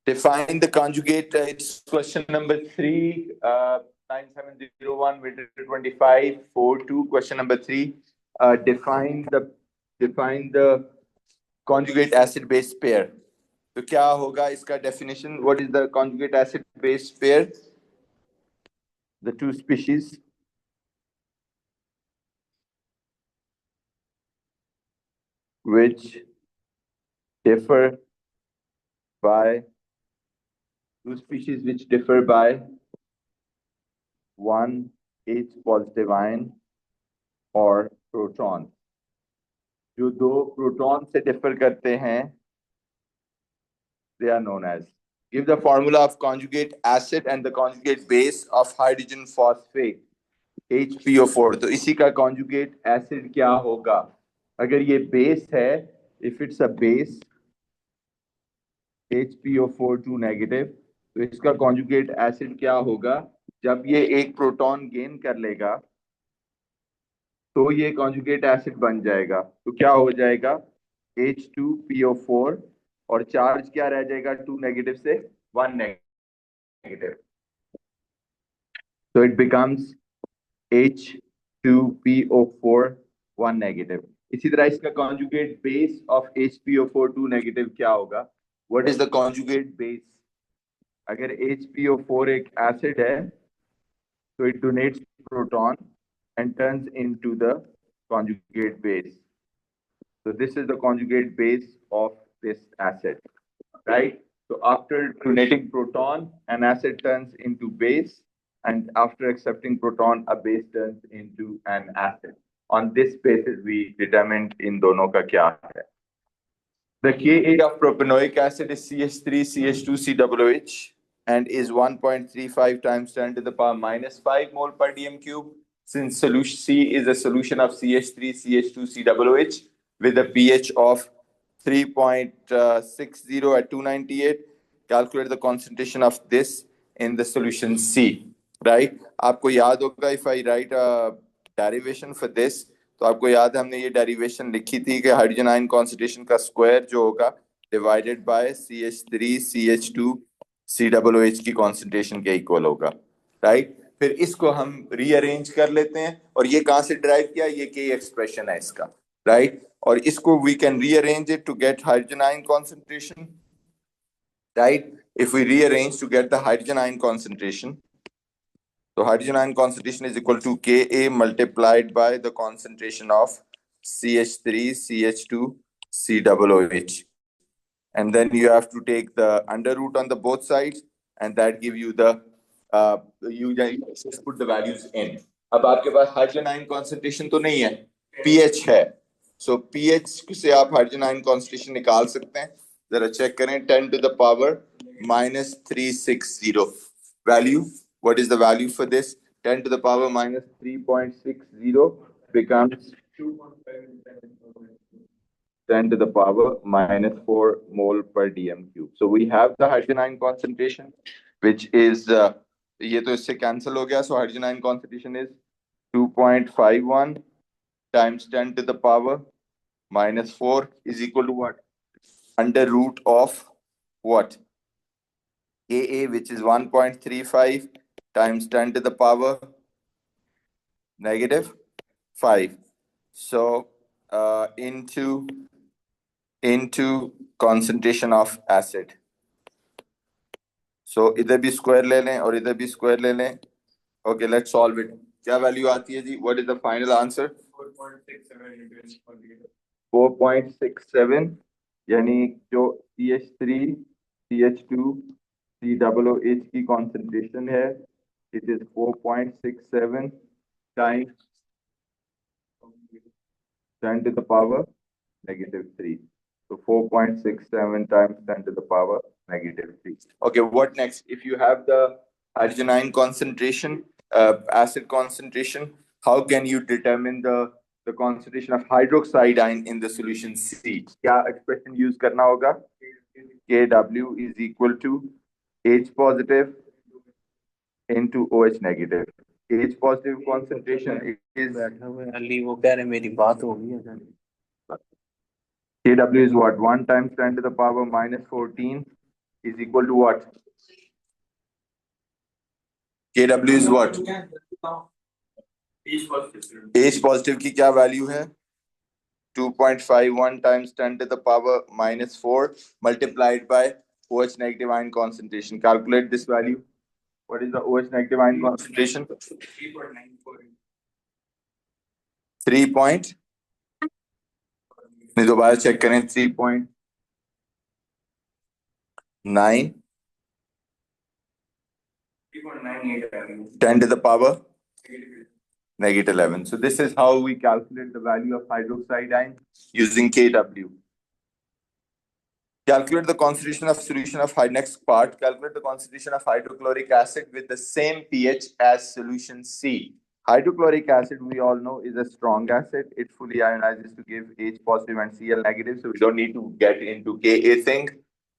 Define the conjugate. It's question number 3, 9701, winter 25, 42. Question number 3. Define the conjugate acid base pair. तो क्या होगा इसका definition? What is the conjugate acid base pair? The two species which differ by one H positive ion or proton. जो दो proton से differ करते हैं, they are known as. Give the formula of conjugate acid and the conjugate base of hydrogen phosphate HPO4. तो इसी का conjugate acid क्या होगा? अगर ये base है, if it's a base HPO4 2 negative, तो इसका conjugate acid क्या होगा? जब ये एक प्रोटॉन गेन कर लेगा तो ये conjugate acid बन जाएगा. तो क्या हो जाएगा? H2PO4 और चार्ज क्या रह जाएगा 2 नेगेटिव से 1 negative. So it becomes H2PO4 1 negative. इसी तरह इसका conjugate base of HPO4 2 negative क्या होगा? What is the conjugate base? अगर HPO4 एक एसिड है तो it donates proton and turns into the conjugate base. So this is the conjugate base of this acid, right? So after donating proton, an acid turns into base, and after accepting proton, a base turns into an acid. On this basis, we determined in dono ka kya hai. The Ka of propanoic acid is CH3CH2COOH and is 1.35 times 10 to the power minus 5 mole per dm cube. Since solution C is a solution of CH3CH2COOH with a pH of 3.60 at 298, calculate the concentration of this in the solution C, right? आपको याद होगा, if I write a derivation for this, तो आपको याद है हमने ये derivation लिखी थी कि हाइड्रोजन आयन कॉन्सेंट्रेशन का स्क्वायर जो होगा डिवाइडेड बाय CH3CH2COOH की कॉन्सेंट्रेशन के इक्वल होगा, राइट? फिर इसको हम रीअरेंज कर लेते हैं और ये कहां से डिराइव किया? ये के एक्सप्रेशन है इसका, राइट? और इसको we can rearrange it to get hydrogen ion concentration, right? If we rearrange to get the hydrogen ion concentration, so hydrogen ion concentration is equal to Ka multiplied by the concentration of CH3CH2COOH, and then you have to take the under root on the both sides, and that give you the you just put the values in. अब आपके पास hydrogen ion concentration तो नहीं है, pH है, so pH से आप hydrogen ion concentration निकाल सकते हैं. जरा चेक करें, 10 to the power minus 360 value. What is the value for this? 10 to the power minus 3.60 becomes 10 to the power minus 4 mole per dm cube. So we have the hydrogen ion concentration, which is ये तो इससे cancel हो गया. So hydrogen ion concentration is 2.51 times 10 to the power minus 4 is equal to what? Under root of what? Ka, which is 1.35 times 10 to the power negative 5. So into concentration of acid. So इधर भी square ले लें और इधर भी square ले लें. Okay, let's solve it. क्या वैल्यू आती है जी? What is the final answer? 4.67, यानी जो CH3 CH2 COOH की concentration है, it is 4.67 times 10 to the power negative 3. So 4.67 times 10 to the power negative 3. Okay, what next? If you have the hydrogen ion concentration, acid concentration, how can you determine the concentration of hydroxide ion in the solution C? क्या expression use करना होगा? Kw is equal to H positive into OH negative. H positive concentration is Ali वो कह रहे मेरी बात हो गई है. Kw is what? 1 times 10 to the power minus 14 is equal to what? Kw is what? H positive की क्या value है? 2.51 times 10 to the power minus 4 multiplied by OH negative ion concentration. Calculate this value. What is the OH negative ion concentration? 3 point. नहीं दोबारा check करें. 3.9 10 to the power negative 11. So this is how we calculate the value of hydroxide ion using Kw. Calculate the concentration of solution of next part. Calculate the concentration of hydrochloric acid with the same pH as solution C. Hydrochloric acid, we all know, is a strong acid. It fully ionizes to give H positive and Cl negative. So we don't need to get into Ka thing.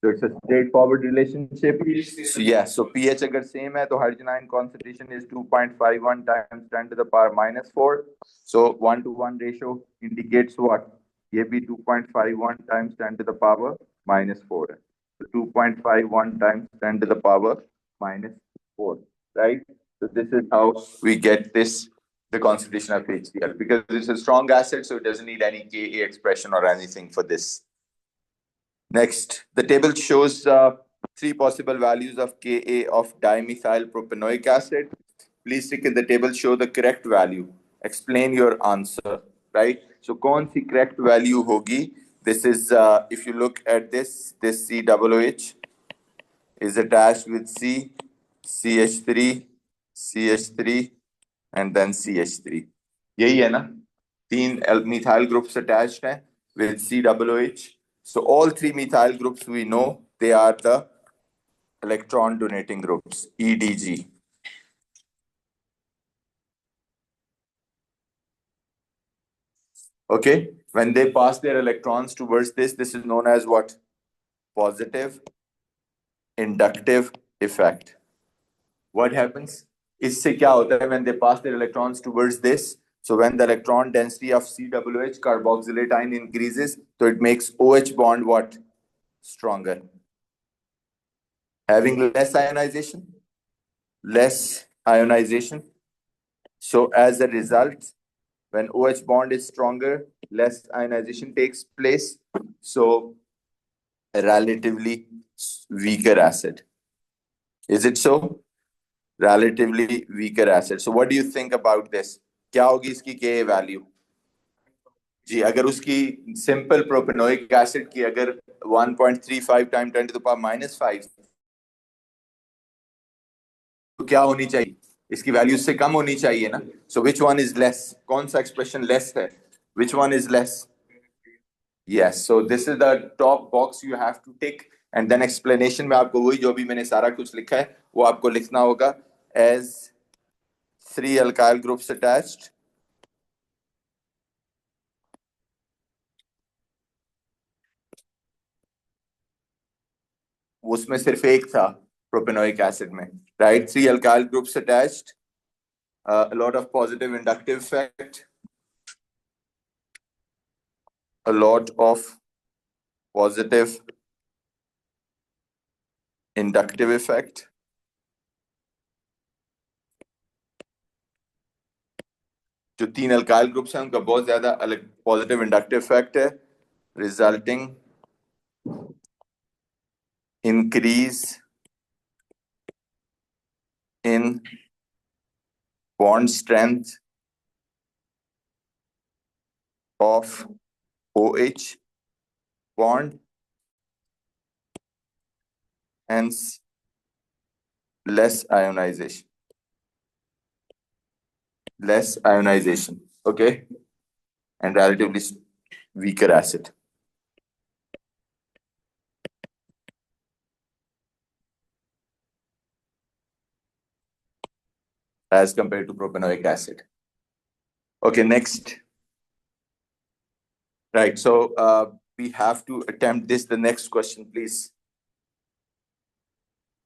So it's a straightforward relationship. So yeah, so pH agar same hai, तो hydrogen ion concentration is 2.51 times 10 to the power minus 4. So 1 to 1 ratio indicates what? ये भी 2.51 times 10 to the power minus 4. So 2.51 times 10 to the power minus 4, right? So this is how we get this, the concentration of HCl, because it's a strong acid, so it doesn't need any Ka expression or anything for this. Next, the table shows 3 possible values of Ka of dimethyl propanoic acid. Please stick in the table, show the correct value. Explain your answer, right? So, kaun si correct value hogi? This is, if you look at this COOH is attached with C, CH3, CH3, and then CH3. यही है ना? 3 methyl groups attached हैं with COOH. So all 3 methyl groups we know they are the electron donating groups, EDG. Okay, when they pass their electrons towards this is known as what? Positive inductive effect. What happens? इससे क्या होता है when they pass their electrons towards this? So when the electron density of COOH carboxylate ion increases, so it makes OH bond what? Stronger. Having less ionization. So as a result, when OH bond is stronger, less ionization takes place. So a relatively weaker acid. Is it so? Relatively weaker acid. So what do you think about this? क्या होगी इसकी Ka value? जी, अगर उसकी simple propanoic acid की अगर 1.35 times 10 to the power minus 5, तो क्या होनी चाहिए? इसकी वैल्यू इससे कम होनी चाहिए ना. So which one is less? कौन सा expression less है? Which one is less? Yes. So this is the top box you have to tick, and then explanation में आपको वही जो भी मैंने सारा कुछ लिखा है वो आपको लिखना होगा. As 3 alkyl groups attached, उसमें सिर्फ एक था propanoic acid में, right? 3 alkyl groups attached, a lot of positive inductive effect, a lot of positive inductive effect. जो 3 alkyl groups हैं उनका बहुत ज्यादा positive inductive effect है, resulting increase in bond strength of OH bond, hence less ionization. Okay, and relatively weaker acid. As compared to propanoic acid. Okay, next. Right, so we have to attempt this. The next question, please.